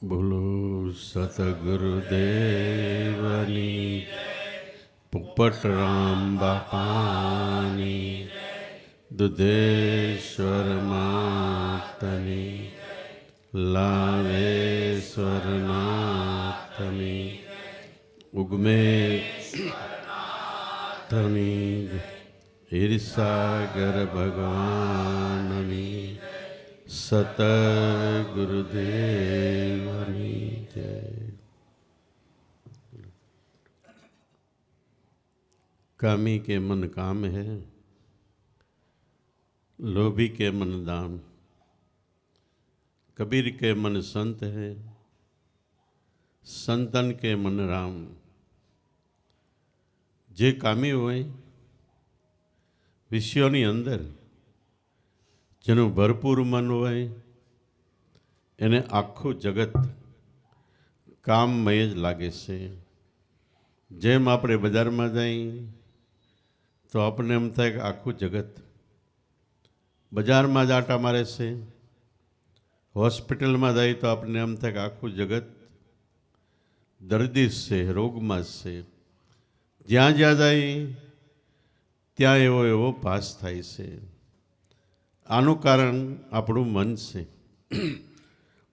બોલો સતગુરુદેવની પોપટરામ બાપાની દુધેશ્વર માતની લાવેશ્વર નાથની ઉગમેથની ઈર્ષાગર ભગવાનની સતગુરુદેવની જય. कामी के मन काम है, लोभी के मन दाम, कबीर के मन संत है, संतन के मन राम. जे कामी હોય વિષયોની અંદર જેનું ભરપૂર મન હોય એને આખું જગત કામમય જ લાગે છે. જેમ આપણે બજારમાં જઈએ તો આપણને એમ થાય કે આખું જગત બજારમાં જ આટા મારે છે. હોસ્પિટલમાં જાય તો આપણને એમ થાય કે આખું જગત દર્દી છે, રોગમાં છે. જ્યાં જ્યાં જાય ત્યાં એવો એવો ભાસ થાય છે. આનું કારણ આપણું મન છે.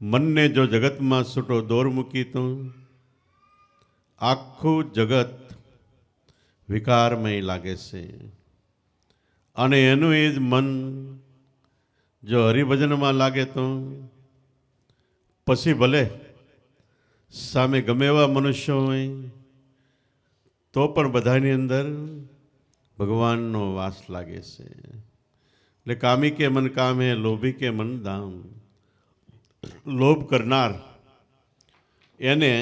મનને જો જગતમાં છૂટો દોર મૂકી તો આખું જગત વિકારમય લાગે છે. અને એનું એ જ મન જો હરિભજનમાં લાગે તો પછી ભલે સામે ગમે એવા મનુષ્યો હોય તો પણ બધાની અંદર ભગવાનનો વાસ લાગે છે. એટલે કામી કે મન કામ હે, લોભી કે મન દામ. લોભ કરનાર એને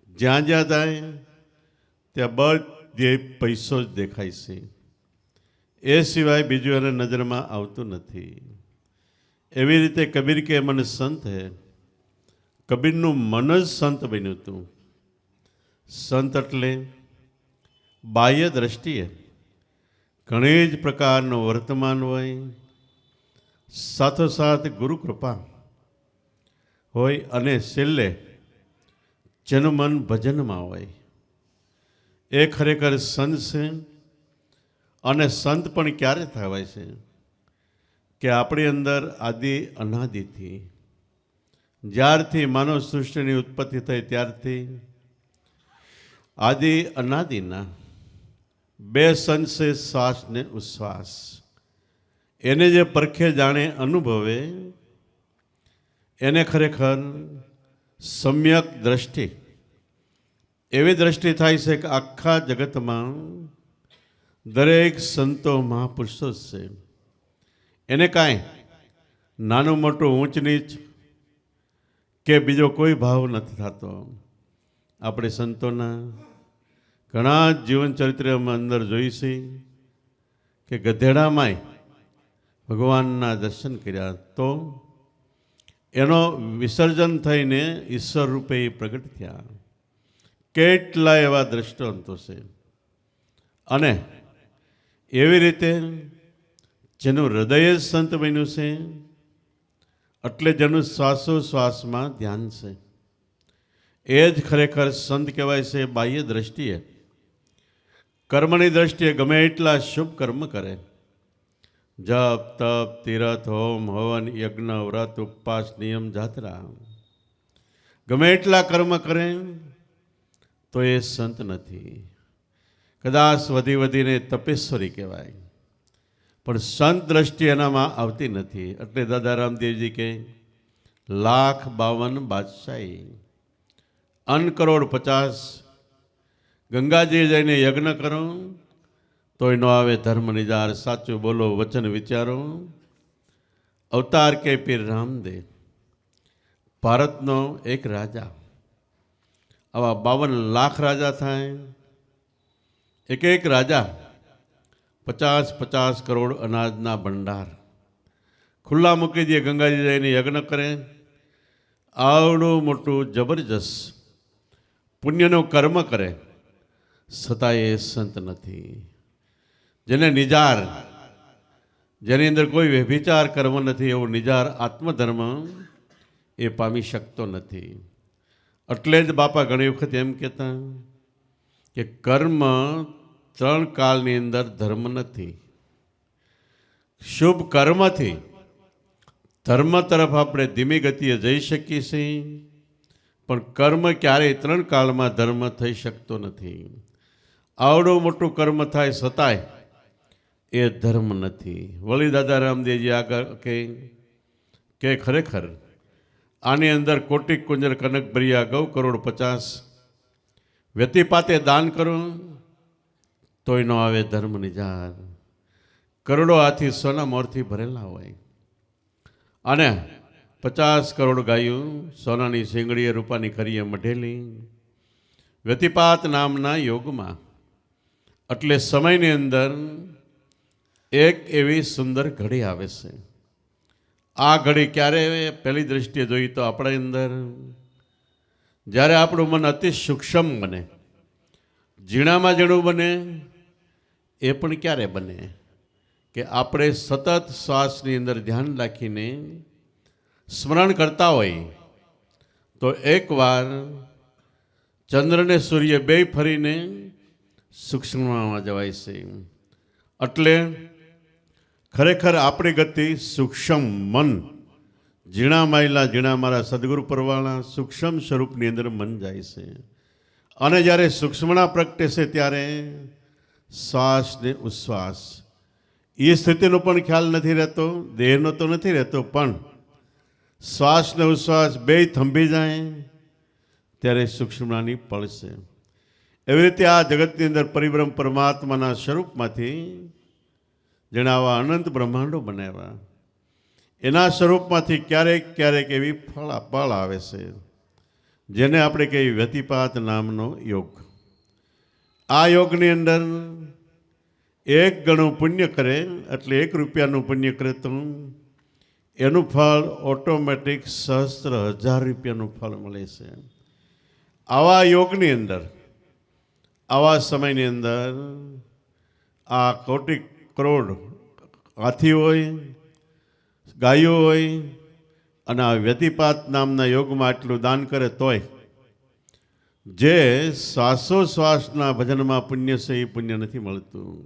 જ્યાં જ્યાં જાય ત્યાં બધે પૈસો જ દેખાય છે. એ સિવાય બીજું એને નજરમાં આવતું નથી. એવી રીતે કબીર કે મન સંત હે, કબીરનું મન જ સંત બન્યું હતું. સંત એટલે બાહ્ય દ્રષ્ટિએ ઘણી જ પ્રકારનું વર્તમાન હોય, સાથોસાથ ગુરુ કૃપા હોય અને છેલ્લે જેનું મન ભજનમાં હોય એ ખરેખર સંત છે. અને સંત પણ ક્યારે થવાય છે કે આપણી અંદર આદિ અનાદિથી જ્યારથી માનવ સૃષ્ટિની ઉત્પત્તિ થઈ ત્યારથી આદિ અનાદિના બે સંત છે, શ્વાસ ને ઉશ્વાસ. એને જે પરખે જાણે અનુભવે એને ખરેખર સમ્યક દ્રષ્ટિ એવી દ્રષ્ટિ થાય છે કે આખા જગતમાં દરેક સંતો મહાપુરુષો છે. એને કાંઈ નાનું મોટું ઊંચ નીચ કે બીજો કોઈ ભાવ નથી થતો. આપણે સંતોના ઘણા જીવન ચરિત્રમાં અંદર જોઈશે કે ગધેડામાંય ભગવાનના દર્શન કર્યા તો એનો વિસર્જન થઈને ઈશ્વર રૂપે પ્રગટ થયા. કેટલા એવા દ્રષ્ટાંતો છે. અને એવી રીતે જેનું હૃદય જ સંત બન્યું છે એટલે જેનું શ્વાસોશ્વાસમાં ધ્યાન છે એ જ ખરેખર સંત કહેવાય છે. બાહ્ય દ્રષ્ટિએ કર્મની દ્રષ્ટિએ ગમે એટલા શુભ કર્મ કરે, જપ તપ તીરથ હોમ હવન યજ્ઞ વ્રત ઉપવાસ નિયમ જાત્રા ગમે એટલા કર્મ કરે તો એ સંત નથી. કદાચ વધી વધીને તપેશ્વરી કહેવાય પણ સંત દ્રષ્ટિ એનામાં આવતી નથી. એટલે દાદા રામદેવજી કે 1,52 બાદશાહી 1,50,00,000 ગંગાજી જઈને યજ્ઞ કરો તોય ન આવે ધર્મ નિજાર. સાચું બોલો વચન વિચારો અવતાર કે પીર રામદેવ ભારતનો એક રાજા. આવા 52 લાખ રાજા થાય. એક એક રાજા 50-50 કરોડ અનાજના ભંડાર ખુલ્લા મૂકી દે. ગંગાજી જઈને યજ્ઞ કરે. આવડું મોટું જબરજસ્ત પુણ્યનું કર્મ કરે છતાં એ સંત નથી. જેને નિજાર જેની અંદર કોઈ વ્યભિચાર કર્મ નથી એવો નિજાર આત્મધર્મ એ પામી શકતો નથી. એટલે જ બાપા ઘણી વખત એમ કહેતા કે કર્મ 3 કાળની અંદર ધર્મ નથી. શુભ કર્મથી ધર્મ તરફ આપણે ધીમી ગતિએ જઈ શકીએ છીએ, પણ કર્મ ક્યારેય 3 કાળમાં ધર્મ થઈ શકતો નથી. આવડું મોટું કર્મ થાય છતાંય એ ધર્મ નથી. વળી દાદા રામદેવજી આગળ કે ખરેખર આની અંદર કોટિક કુંજર કનક ભર્યા ગૌ કરોડ 50 વ્યતિપાતે દાન કરો તોય ન આવે ધર્મ નિજાર. કરોડો હાથી સોના મોરથી ભરેલા હોય અને 50 કરોડ ગાયું સોનાની શીંગડીએ રૂપાની ખરીએ મઢેલી વ્યતિપાત નામના યોગમાં. એટલે સમયની અંદર એક એવી સુંદર ઘડી આવે છે. આ ઘડી ક્યારે પહેલી દ્રષ્ટિએ જોઈએ તો આપણા અંદર જ્યારે આપણું મન અતિ સૂક્ષ્મ બને, ઝીણામાં ઝીણું બને, એ પણ ક્યારે બને કે આપણે સતત શ્વાસની અંદર ધ્યાન રાખીને સ્મરણ કરતા હોય તો એકવાર ચંદ્રને સૂર્ય બે ફરીને સૂક્ષ્મમાં જવાય છે. એટલે ખરેખર આપણી ગતિ સૂક્ષ્મ મન ઝીણા માયલા ઝીણા મારા સદગુરુ પરવાળા સૂક્ષ્મ સ્વરૂપની અંદર મન જાય છે. અને જ્યારે સૂક્ષ્મણા પ્રગટે છે ત્યારે શ્વાસ ને ઉચ્છ્વાસ એ સ્થિતિનો પણ ખ્યાલ નથી રહેતો, દેહનો તો નથી રહેતો, પણ શ્વાસ ને ઉચ્છ્વાસ બે થંભી જાય ત્યારે સૂક્ષ્મણાની પળ છે. એવી રીતે આ જગતની અંદર પરિબ્રહ્મ પરમાત્માના સ્વરૂપમાંથી જેણે આવા અનંત બ્રહ્માંડો બનાવ્યા એના સ્વરૂપમાંથી ક્યારેક ક્યારેક એવી પળ આવે છે જેને આપણે કહીએ વ્યતિપાત નામનો યોગ. આ યોગની અંદર 1 ગણું પુણ્ય કરે એટલે 1 રૂપિયાનું પુણ્ય કરે તો એનું ફળ ઓટોમેટિક સહસ્ત્ર 1000 રૂપિયાનું ફળ મળે છે. આવા યોગની અંદર આવા સમયની અંદર આ કોટિક કરોડ હાથી હોય, ગાયો હોય અને આ વ્યતિપાત નામના યોગમાં આટલું દાન કરે તોય જે શ્વાસોશ્વાસના ભજનમાં પુણ્ય છે એ પુણ્ય નથી મળતું.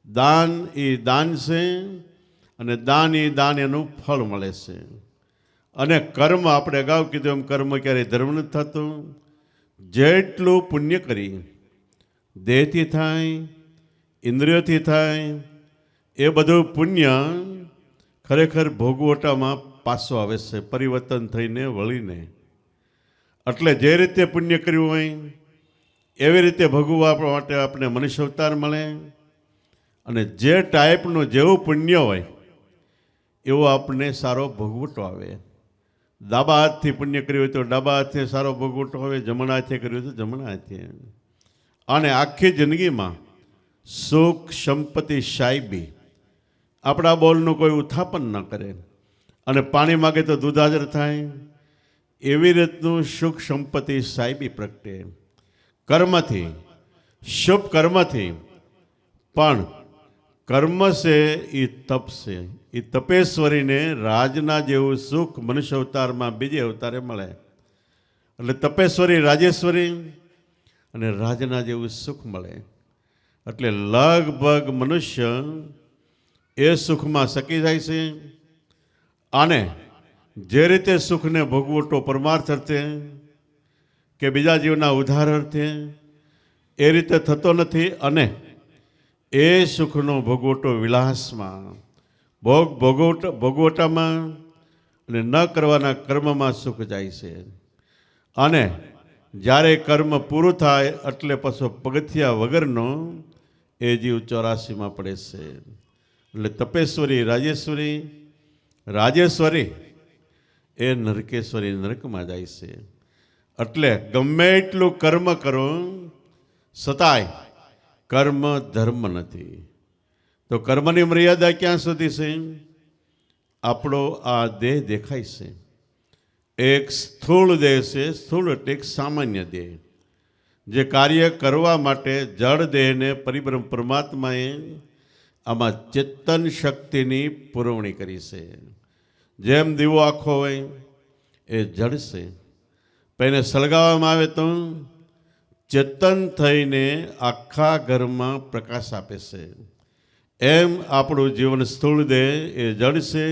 દાન એ દાન છે અને દાન એ દાન એનું ફળ મળે છે. અને કર્મ આપણે અગાઉ કીધું એમ કર્મ ક્યારેય ધર્મ નથી થતું. જેટલું પુણ્ય કરી દેહથી થાય, ઇન્દ્રિયોથી થાય, એ બધું પુણ્ય ખરેખર ભોગવટામાં પાછો આવે છે પરિવર્તન થઈને વળીને. એટલે જે રીતે પુણ્ય કર્યું હોય એવી રીતે ભોગવવા માટે આપણે મનુષ્ય અવતાર મળે. અને જે ટાઈપનું જેવું પુણ્ય હોય એવો આપણને સારો ભોગવટો આવે. ડાબા હાથથી પુણ્ય કર્યું હોય તો ડાબા હાથે સારો ભોગવટો આવે, જમણા હાથે કર્યું હોય તો જમણા હાથે. અને આખી જિંદગીમાં સુખ સંપત્તિ સાહેબી આપણા બોલનું કોઈ ઉત્થાપન ન કરે અને પાણી માગે તો દૂધ હાજર થાય એવી રીતનું સુખ સંપત્તિ સાહેબી પ્રગટે કર્મથી, શુભ કર્મથી. પણ કર્મ છે એ તપ છે. એ તપેશ્વરીને રાજના જેવું સુખ મનુષ્ય અવતારમાં બીજે અવતારે મળે. એટલે તપેશ્વરી રાજેશ્વરી અને રાજના જેવું સુખ મળે. એટલે લગભગ મનુષ્ય એ સુખમાં સકી જાય છે. અને જે રીતે સુખને ભોગવટો પરમાર્થ અર્થે કે બીજા જીવના ઉદ્ધાર અર્થે એ રીતે થતો નથી. અને એ સુખનો ભોગવટો વિલાસમાં ભોગવટામાં અને ન કરવાના કર્મમાં સુખ જાય છે. અને જ્યારે કર્મ પૂરું થાય એટલે પછી પગથિયા વગરનો એ જીવ 84માં પડે છે. એટલે તપેશ્વરી રાજેશ્વરી, રાજેશ્વરી એ નરકેશ્વરી નરકમાં જાય છે. એટલે ગમે એટલું કર્મ કરો છતાંય કર્મ ધર્મ નથી. તો કર્મની મર્યાદા ક્યાં સુધી છે? આપણો આ દેહ દેખાય છે, એક સ્થૂળ દેહ છે. સ્થૂળ એટલે એક સામાન્ય દેહ જે કાર્ય કરવા માટે જળ દેહને પરિબ્રહ્મ પરમાત્માએ આમાં ચેતન શક્તિની પુરવણી કરી છે. જેમ દીવો આખો હોય એ જડ છે. પણ એને સળગાવવામાં આવે તો ચેતન થઈને આખા ઘરમાં પ્રકાશ આપે છે. એમ આપણું જીવન સ્થૂળ દેહ એ જડ છે,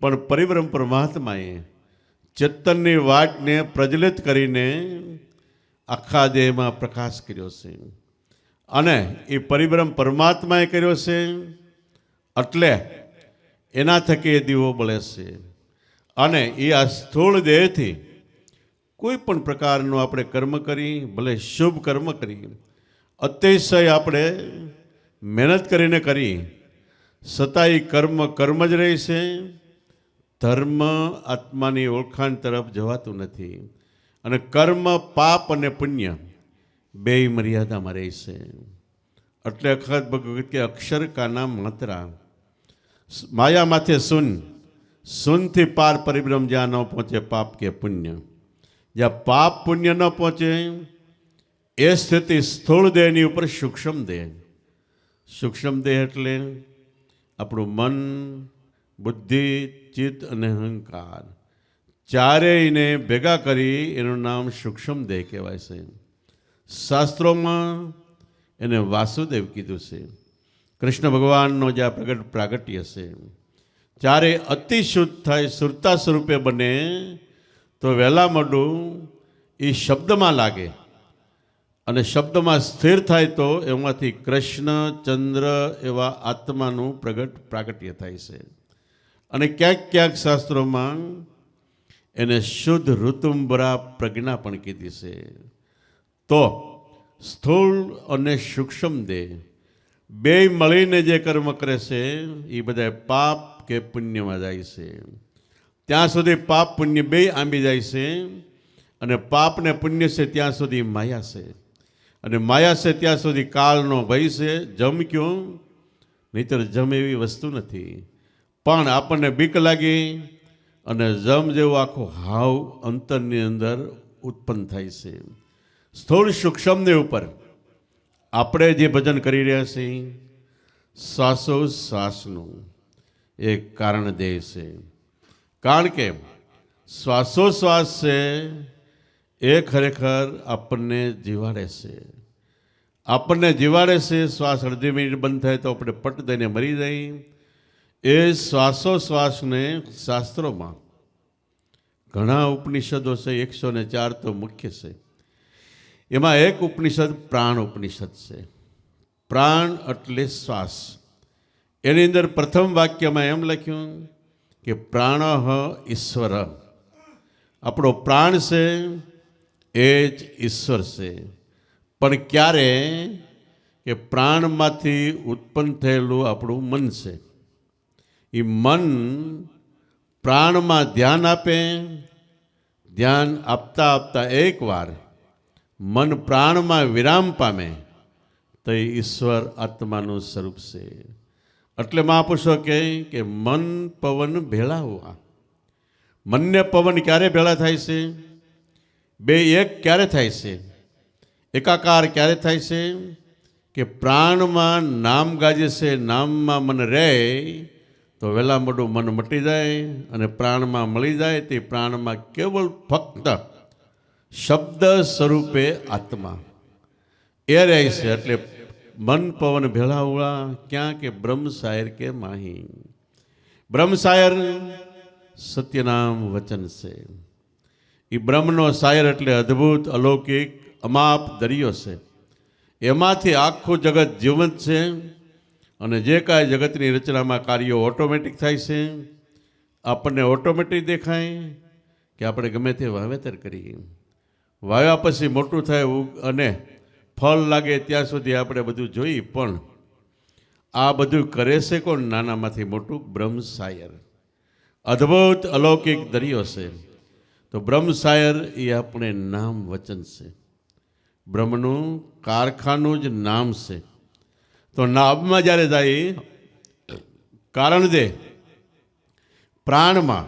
પણ પરિબ્રહ્મ પરમાત્માએ ચેતનની વાટને પ્રજ્વલિત કરીને આખા દેહમાં પ્રકાશ કર્યો છે. અને એ પરિબ્રહ્મ પરમાત્માએ કર્યો છે, એટલે એના થકી એ દીવો બળે છે. અને એ આ સ્થૂળ દેહથી કોઈ પણ પ્રકારનું આપણે કર્મ કરી, ભલે શુભ કર્મ કરી, અતિશય આપણે મહેનત કરીને કરી, છતાં એ કર્મ કર્મ જ રહે છે. ધર્મ આત્માની ઓળખાણ તરફ જવાતું નથી. અને કર્મ, પાપ અને પુણ્ય બેય મર્યાદામાં રહે છે. એટલે અખત ભગવત કે અક્ષર કાના માત્રા, માયા માથે શૂન, શૂનથી પાર પરિબ્રહ્મ જ્યાં ન પહોંચે પાપ કે પુણ્ય, જ્યાં પાપ પુણ્ય ન પહોંચે એ સ્થિતિ સ્થૂળ દેહની ઉપર સૂક્ષ્મ દેહ. સૂક્ષ્મ દેહ એટલે આપણું મન, બુદ્ધિ, ચિત્ત અને અહંકાર ચારેયને ભેગા કરી એનું નામ સૂક્ષ્મ દેહ કહેવાય છે. શાસ્ત્રોમાં એને વાસુદેવ કીધું છે. કૃષ્ણ ભગવાનનો જ્યાં પ્રગટ પ્રાગટ્ય છે, જ્યારે અતિ શુદ્ધ થાય, સુરતા સ્વરૂપે બને, તો વહેલા મોડું એ શબ્દમાં લાગે. અને શબ્દમાં સ્થિર થાય તો એમાંથી કૃષ્ણ, ચંદ્ર એવા આત્માનું પ્રગટ પ્રાગટ્ય થાય છે. અને ક્યાંક ક્યાંક શાસ્ત્રોમાં એને શુદ્ધ ઋતુંબરા પ્રજ્ઞા પણ કીધી છે. તો સ્થૂળ અને સૂક્ષ્મ દેહ બેય મળીને જે કર્મ કરે છે એ બધા પાપ કે પુણ્યમાં જાય છે. ત્યાં સુધી પાપ પુણ્ય બેય આંબી જાય છે. અને પાપ ને પુણ્ય છે ત્યાં સુધી માયા છે. અને માયા છે ત્યાં સુધી કાળનો ભય છે. જમ ક્યો? નહીતર જમ એવી વસ્તુ નથી. પણ આપણને બીક લાગી અને જમ જેવો આખો હાવ અંતરની અંદર ઉત્પન્ન થાય છે. સ્થૂળ સૂક્ષ્મને ઉપર આપણે જે ભજન કરી રહ્યા છીએ, શ્વાસોશ્વાસનું એક કારણ દેહ છે. કારણ કે શ્વાસોશ્વાસ છે એ ખરેખર આપણને જીવાડે છે. આપણને જીવાડે છે. શ્વાસ અડધી મિનિટ બંધ થાય તો આપણે પટ દઈને મરી જાય. એ શ્વાસોશ્વાસને શાસ્ત્રોમાં ઘણા ઉપનિષદો છે, 104 તો મુખ્ય છે. એમાં એક ઉપનિષદ પ્રાણ ઉપનિષદ છે. પ્રાણ એટલે શ્વાસ. એની અંદર પ્રથમ વાક્યમાં એમ લખ્યું કે પ્રાણ ઈશ્વર. આપણો પ્રાણ છે એ જ ઈશ્વર છે. પણ ક્યારે? કે પ્રાણમાંથી ઉત્પન્ન થયેલું આપણું મન છે. એ મન પ્રાણમાં ધ્યાન આપે. ધ્યાન આપતા આપતા એકવાર મન પ્રાણમાં વિરામ પામે તો એ ઈશ્વર આત્માનું સ્વરૂપ છે. એટલે મહાપુરુષો કહે કે મન પવન ભેળા હોવા. મનને પવન ક્યારે ભેળા થાય છે? બે એક ક્યારે થાય છે? એકાકાર ક્યારે થાય છે? કે પ્રાણમાં નામ ગાજે છે, નામમાં મન રહે તો વહેલા મોડું મન મટી જાય અને પ્રાણમાં મળી જાય. તે પ્રાણમાં કેવળ ફક્ત શબ્દ સ્વરૂપે આત્મા એ રહે છે. એટલે મન પવન ભેળા હુआ ક્યાં? કે બ્રહ્મ શાયર કે માહી. બ્રહ્મ શાયર સત્યનામ વચન છે. એ બ્રહ્મનો શાયર એટલે અદ્ભુત, અલૌકિક, અમાપ દરિયો છે. એમાંથી આખું જગત જીવંત છે. અને જે કાંઈ જગતની રચનામાં કાર્યો ઓટોમેટિક થાય છે. આપણને ઓટોમેટિક દેખાય કે આપણે ગમે તે વાવેતર કરીએ, વાવ્યા પછી મોટું થાય અને ફળ લાગે ત્યાં સુધી આપણે બધું જોઈએ. પણ આ બધું કરે છે કોણ? નાનામાંથી મોટું બ્રહ્મ શાયર. અદ્ભુત અલૌકિક દરિયો છે. તો બ્રહ્મ શાયર એ આપણે નામ વચન છે. બ્રહ્મનું કારખાનું જ નામ છે. તો નામમાં જ્યારે જાય કારણ દે પ્રાણમાં,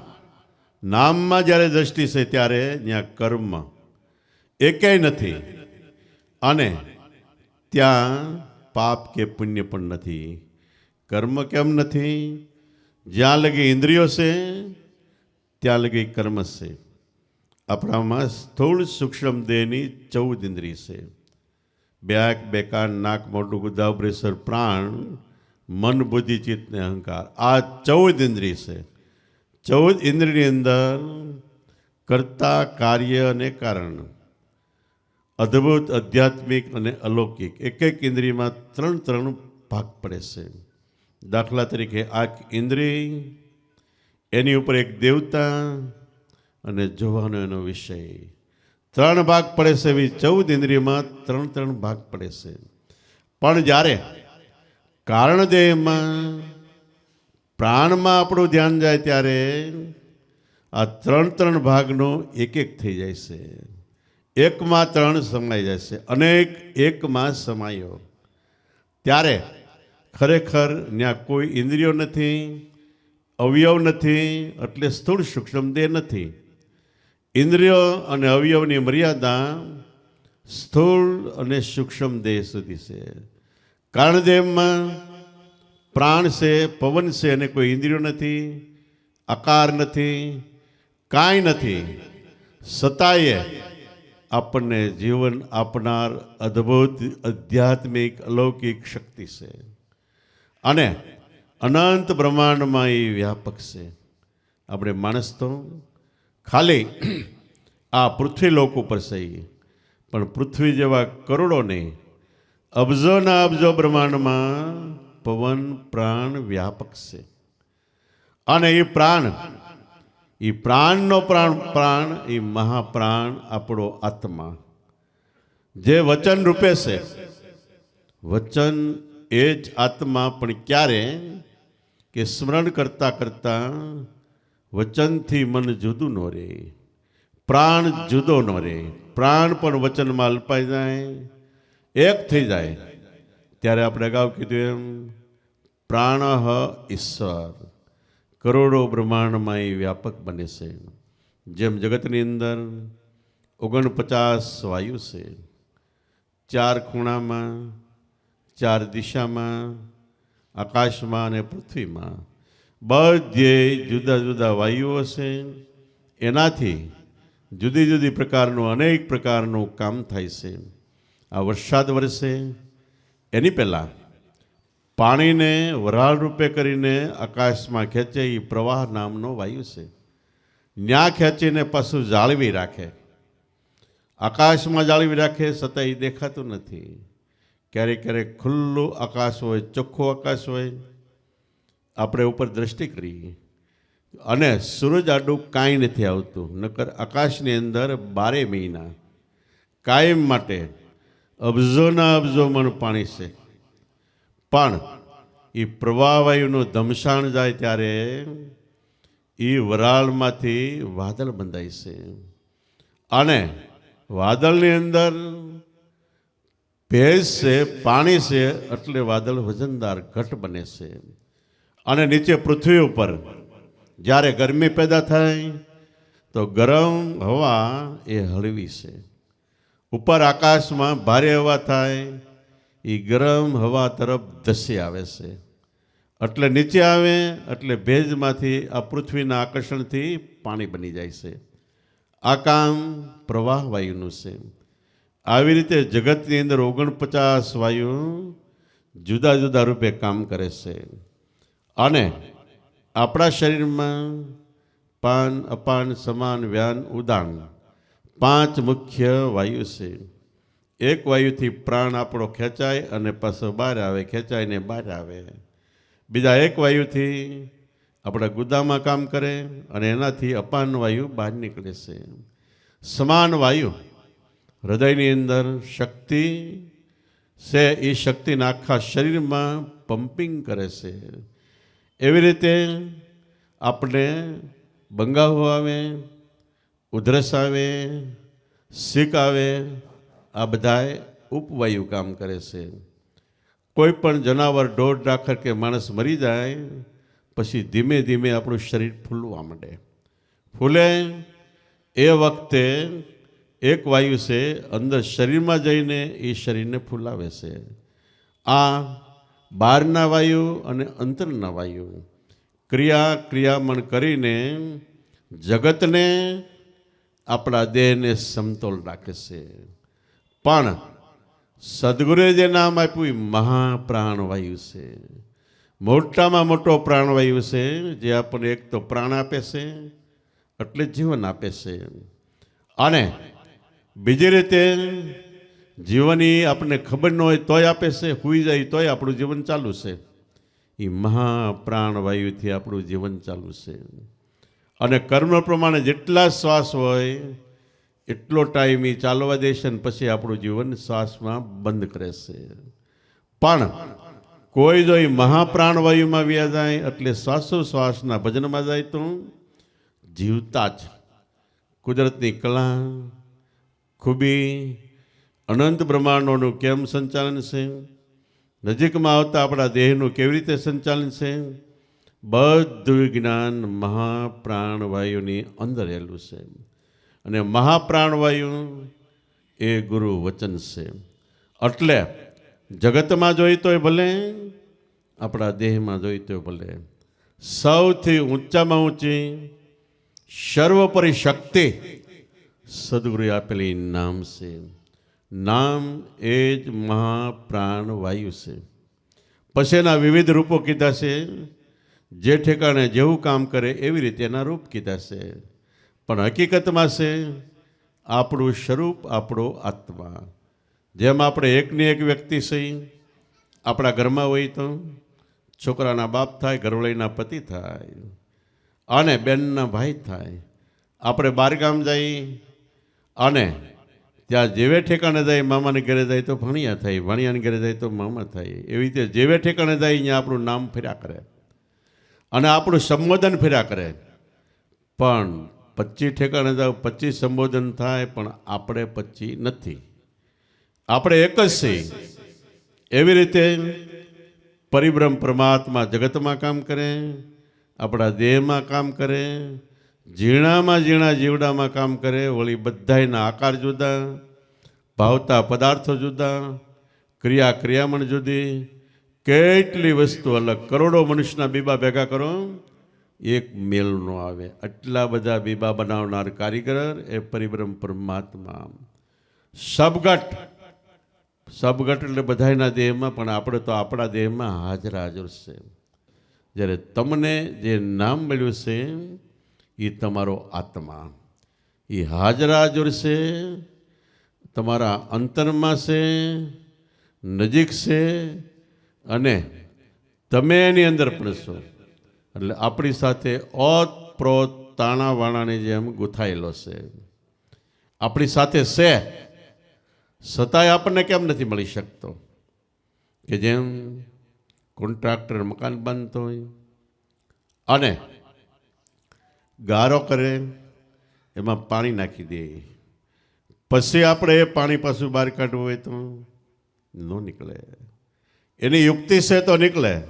નામમાં જ્યારે દ્રષ્ટિ છે ત્યારે ત્યાં કર્મ એકેય નથી. અને ત્યાં પાપ કે પુણ્ય પણ નથી. કર્મ કેમ નથી? જ્યાં લગી ઇન્દ્રિયો છે ત્યાં લગી કર્મ છે. આપણામાં સ્થૂળ સૂક્ષ્મ દેહની 14 ઇન્દ્રિય છે. બે આંખ, બે કાન, નાક, મોઢું, ગુદા, પ્રેશર, પ્રાણ, મન, બુદ્ધિ, ચિત્ત ને અહંકાર. આ 14 ઇન્દ્રિય છે. 14 ઇન્દ્રિયની અંદર કર્તા, કાર્ય અને કારણ, અદ્ભુત, આધ્યાત્મિક અને અલૌકિક, એક એક ઇન્દ્રિયમાં 3 ભાગ પડે છે. દાખલા તરીકે આંખ ઇન્દ્રિય, એની ઉપર એક દેવતા અને જોવાનો એનો વિષય, 3 ભાગ પડે છે. એવી 14 ઇન્દ્રિયમાં 3 ભાગ પડે છે. પણ જ્યારે કારણ દેહમાં પ્રાણમાં આપણું ધ્યાન જાય ત્યારે આ 3 ભાગનો એક થઈ જાય છે. એકમાં 3 સમાઈ જાય છે. અનેક એકમાં સમાયો. ત્યારે ખરેખર ત્યાં કોઈ ઇન્દ્રિયો નથી, અવયવ નથી, એટલે સ્થૂળ સૂક્ષ્મ દેહ નથી. ઇન્દ્રિયો અને અવયવની મર્યાદા સ્થૂળ અને સૂક્ષ્મ દેહ સુધી છે. કારણ દેહમાં પ્રાણ છે, પવન છે, અને કોઈ ઇન્દ્રિયો નથી, આકાર નથી, કાંઈ નથી. સતાએ આપણને જીવન આપનાર અદ્ભુત આધ્યાત્મિક અલૌકિક શક્તિ છે. અને અનંત બ્રહ્માંડમાં એ વ્યાપક છે. આપણે માણસ તો ખાલી આ પૃથ્વી લોક ઉપર સહી, પણ પૃથ્વી જેવા કરોડો નહીં, અબજોના અબજો બ્રહ્માંડમાં પવન પ્રાણ વ્યાપક છે. અને એ પ્રાણનો પ્રાણ એ મહાપ્રાણ આપણો આત્મા, જે વચન રૂપે છે. વચન એ જ આત્મા. પણ ક્યારે કે સ્મરણ કરતા કરતા વચનથી મન જુદું ન રહે, પ્રાણ જુદો ન રહે. પ્રાણ પણ વચનમાં અલ્પાઈ જાય, એક થઈ જાય. ત્યારે આપણે અગાઉ કીધું એમ પ્રાણ ઈશ્વર કરોડો બ્રહ્માંડમાં એ વ્યાપક બને છે. જેમ જગતની અંદર 49 વાયુ છે, 4 ખૂણામાં, 4 દિશામાં, આકાશમાં અને પૃથ્વીમાં બધે જુદા જુદા વાયુઓ છે. એનાથી જુદી જુદી પ્રકારનું અનેક પ્રકારનું કામ થાય છે. આ વરસાદ વરસે એની પહેલાં પાણીને વરાળ રૂપે કરીને આકાશમાં ખેંચે, એ પ્રવાહ નામનો વાયુ છે. ન્યા ખેંચીને પાછું જાળવી રાખે, આકાશમાં જાળવી રાખે, છતાં એ દેખાતું નથી. ક્યારેક ક્યારેક ખુલ્લું આકાશ હોય, ચોખ્ખું આકાશ હોય, આપણે ઉપર દ્રષ્ટિ કરીએ અને સૂરજ આડું કાંઈ નથી આવતું. નકર આકાશની અંદર 12 મહિના કાયમ માટે અબજોના અબજો મણ પાણી છે. પણ એ પ્રવાહવાયુનું ધમસાણ જાય ત્યારે એ વરાળમાંથી વાદળ બંધાય છે. અને વાદળની અંદર ભેજ છે, પાણી છે, એટલે વાદળ વજનદાર ઘટ બને છે. અને નીચે પૃથ્વી ઉપર જ્યારે ગરમી પેદા થાય તો ગરમ હવા એ હળવી છે. ઉપર આકાશમાં ભારે હવા થાય, એ ગરમ હવા તરફ ધસી આવે છે. એટલે નીચે આવે એટલે ભેજમાંથી આ પૃથ્વીના આકર્ષણથી પાણી બની જાય છે. આ કામ પ્રવાહ વાયુનું છે. આવી રીતે જગતની અંદર 49 વાયુ જુદા જુદા રૂપે કામ કરે છે. અને આપણા શરીરમાં પાન, અપાન, સમાન, વ્યાન, ઉદાન 5 મુખ્ય વાયુ છે. એક વાયુથી પ્રાણ આપણો ખેંચાય અને પાછો બહાર આવે, ખેંચાય ને બહાર આવે. બીજા એક વાયુથી આપણા ગુદામાં કામ કરે અને એનાથી અપાન વાયુ બહાર નીકળે છે. સમાન વાયુ હૃદયની અંદર શક્તિ છે, એ શક્તિના આખા શરીરમાં પમ્પિંગ કરે છે. એવી રીતે આપણે બંગાહો આવે, ઉધરસ આવે, શીક આવે, આ બધાએ ઉપવાયુ કામ કરે છે. કોઈ પણ જનાવર, ઢોર, ડાકર કે માણસ મરી જાય પછી ધીમે ધીમે આપણું શરીર ફૂલવા માંડે. ફૂલે એ વખતે એક વાયુ છે અંદર શરીરમાં જઈને એ શરીરને ફૂલાવે છે. આ બહારના વાયુ અને અંતરના વાયુ ક્રિયામણ કરીને જગતને આપણા દેહને સમતોલ રાખે છે. પણ સદગુરુએ જે નામ આપ્યું એ મહાપ્રાણવાયુ છે. મોટામાં મોટો પ્રાણવાયુ છે, જે આપણને એક તો પ્રાણ આપે છે, એટલે જીવન આપે છે. અને બીજી રીતે જીવન એ આપણને ખબર ન હોય તોય આપે છે, સૂઈ જાય તોય આપણું જીવન ચાલુ છે. એ મહાપ્રાણવાયુથી આપણું જીવન ચાલુ છે. અને કર્મ પ્રમાણે જેટલા શ્વાસ હોય એટલો ટાઈમ એ ચાલવા દેશે ને પછી આપણું જીવન શ્વાસમાં બંધ કરે છે. પણ કોઈ જો એ મહાપ્રાણવાયુમાં વ્યા જાય એટલે શ્વાસોશ્વાસના ભજનમાં જાય તો જીવતા જ કુદરતની કલા ખૂબી અનંત બ્રહ્માંડોનું કેમ સંચાલન છે, નજીકમાં આવતા આપણા દેહનું કેવી રીતે સંચાલન છે, બધું જ્ઞાન મહાપ્રાણવાયુની અંદર રહેલું છે. અને મહાપ્રાણવાયુ એ ગુરુ વચન છે. એટલે જગતમાં જોઈતોય ભલે, આપણા દેહમાં જોઈતોય ભલે, સૌથી ઊંચામાં ઊંચી સર્વોપરી શક્તિ સદગુરુએ આપેલી નામ છે. નામ એ જ મહાપ્રાણવાયુ છે. પછી એના વિવિધ રૂપો કીધા છે. જે ઠેકાણે જેવું કામ કરે એવી રીતે એના રૂપ કીધા છે. પણ હકીકતમાં છે આપણું સ્વરૂપ, આપણો આત્મા. જેમ આપણે એકની એક વ્યક્તિ છે. આપણા ઘરમાં હોય તો છોકરાના બાપ થાય, ઘરવાળીના પતિ થાય, અને બેનના ભાઈ થાય. આપણે બહારગામ જઈએ અને ત્યાં જેવે ઠેકાણે જાય, મામાને ઘરે જાય તો ભણિયા થાય, ભણિયાને ઘરે જાય તો મામા થાય. એવી રીતે જેવે ઠેકાણે જાય અહીંયા આપણું નામ ફર્યા કરે અને આપણું સંબોધન ફર્યા કરે. પણ 25 ઠેકાણે જાવ, 25 સંબોધન થાય, પણ આપણે 25 નથી. આપણે એક જ છીએ. એવી રીતે પરિબ્રહ્મ પરમાત્મા જગતમાં કામ કરે, આપણા દેહમાં કામ કરે, ઝીણામાં ઝીણા જીવડામાં કામ કરે. વળી બધાયના આકાર જુદા, ભાવતા પદાર્થો જુદા, ક્રિયામણ જુદી, કેટલી વસ્તુ અલગ. કરોડો મનુષ્યના બીબા ભેગા કરો, એક મેલ નો આવે. આટલા બધા બીબા બનાવનાર કારીગર એ પરિબ્રહ્મ પરમાત્મા. સબગટ એટલે બધાયના દેહમાં, પણ આપણે તો આપણા દેહમાં હાજર છે. જ્યારે તમને જે નામ મળ્યું છે એ તમારો આત્મા, એ હાજર છે, તમારા અંતરમાં છે, નજીક છે, અને તમે એની અંદર પણ છો. એટલે આપણી સાથે ઓત પ્રોત તાણાવાણાની જેમ ગૂંથાયેલો છે. આપણી સાથે છે, છતાંય આપણને કેમ નથી મળી શકતો? કે જેમ કોન્ટ્રાક્ટર મકાન બાંધતો હોય અને ગારો કરે, એમાં પાણી નાખી દે, પછી આપણે એ પાણી પાછું બહાર કાઢવું હોય તો ન નીકળે. એની યુક્તિ છે તો નીકળે.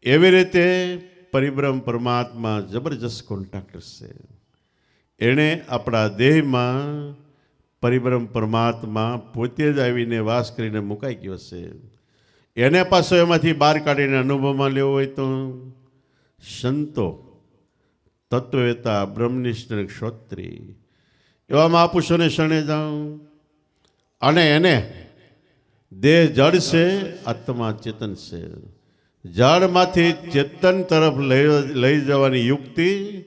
એવી રીતે પરિબ્રહ્મ પરમાત્મા જબરજસ્ત કોન્ટ્રાક્ટર છે. એણે આપણા દેહમાં પરિબ્રહ્મ પરમાત્મા પોતે જ આવીને વાસ કરીને મુકાઈ ગયો છે. એને પાછો એમાંથી બહાર કાઢીને અનુભવમાં લેવો હોય તો સંતો, તત્વવેતા, બ્રહ્મનિષ્ઠ, ક્ષોત્રી એવા મહાપુરુષોને શરણે જાઉં અને એને દેહ જડ છે, આત્મા ચેતન છે. જડમાંથી ચેતન તરફ લઈ જવાની યુક્તિ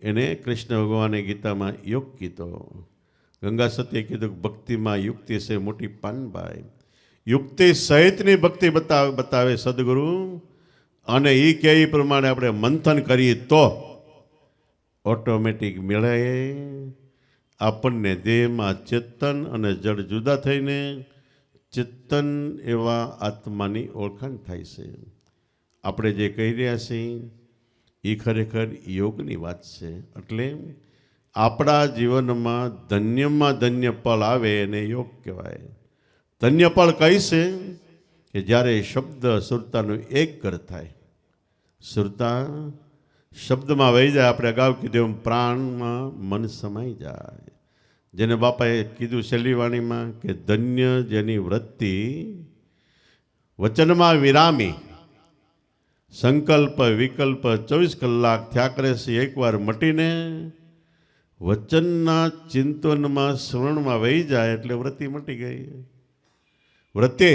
એને કૃષ્ણ ભગવાને ગીતામાં યોગ કીધો. ગંગા સતીએ કીધું ભક્તિમાં યુક્તિ છે મોટી પાનભાઈ. યુક્તિ સહિતની ભક્તિ બતાવે સદગુરુ, અને એ કે એ પ્રમાણે આપણે મંથન કરીએ તો ઓટોમેટિક મેળાએ આપણને દેહમાં ચેતન અને જડ જુદા થઈને ચેતન એવા આત્માની ઓળખાણ થાય છે. આપણે જે કહી રહ્યા છીએ એ ખરેખર યોગની વાત છે. એટલે આપણા જીવનમાં ધન્યમાં ધન્ય પળ આવે એને યોગ કહેવાય. ધન્ય પળ કઈ છે? કે જ્યારે શબ્દ સુરતાનું એક ઘર થાય. સુરતા શબ્દમાં વહી જાય. આપણે અગાઉ કીધું એમ પ્રાણમાં મન સમાઈ જાય. જેને બાપાએ કીધું છેલ્લી વાણીમાં કે ધન્ય જેની વૃત્તિ વચનમાં વિરામી, સંકલ્પ વિકલ્પ 24 કલાક થયા કરે છે, એકવાર મટીને વચનના ચિંતનમાં સ્મરણમાં વહી જાય એટલે વ્રતિ મટી ગઈ. વ્રતિ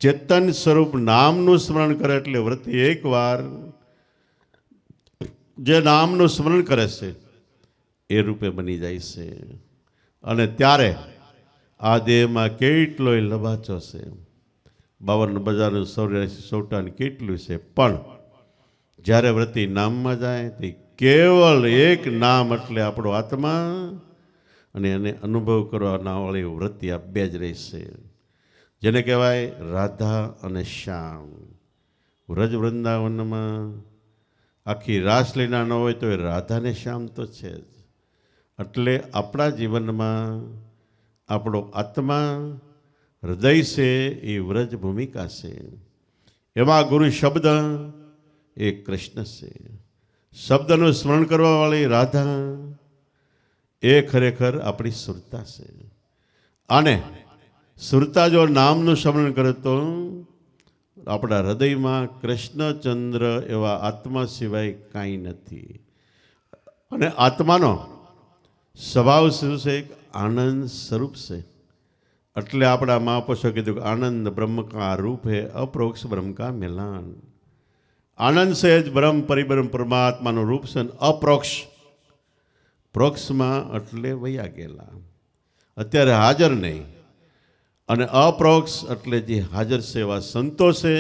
ચેતન સ્વરૂપ નામનું સ્મરણ કરે એટલે વ્રતિ એકવાર જે નામનું સ્મરણ કરે છે એ રૂપે બની જાય છે. અને ત્યારે આ દેહમાં કેટલોય લબાચો છે, 52 84 કેટલું છે, પણ જ્યારે વ્રતિ નામમાં જાય તે કેવલ એક નામ એટલે આપણો આત્મા અને એને અનુભવ કરવાના વાળી વૃત્તિ આ બે જ રહેશે, જેને કહેવાય રાધા અને શ્યામ. વ્રજ વૃંદાવનમાં આખી રાસલીલા ન હોય તો એ રાધા ને શ્યામ તો છે જ. એટલે આપણા જીવનમાં આપણો આત્મા હૃદય છે એ વ્રજ ભૂમિકા છે. એમાં ગુરુ શબ્દ એ કૃષ્ણ છે. શબ્દનું સ્મરણ કરવાવાળી રાધા એ ખરેખર આપણી સુરતા છે. અને સુરતા જો નામનું સ્મરણ કરે તો આપણા હૃદયમાં કૃષ્ણચંદ્ર એવા આત્મા સિવાય કાંઈ નથી. અને આત્માનો સ્વભાવ શું છે? આનંદ સ્વરૂપ છે. એટલે આપણા મહાપુરુષો કીધું કે આનંદ બ્રહ્મ કા રૂપ હે, અપ્રોક્ષ બ્રહ્મ કા મિલાન. આનંદ છે જ બ્રહ્મ પરિબ્રહ્મ પરમાત્માનું રૂપ છે. અપ્રોક્ષ, પ્રોક્ષમાં એટલે વયા ગયેલા, અત્યારે હાજર નહીં. અને અપ્રોક્ષ એટલે જે હાજર છે એવા સંતો છે,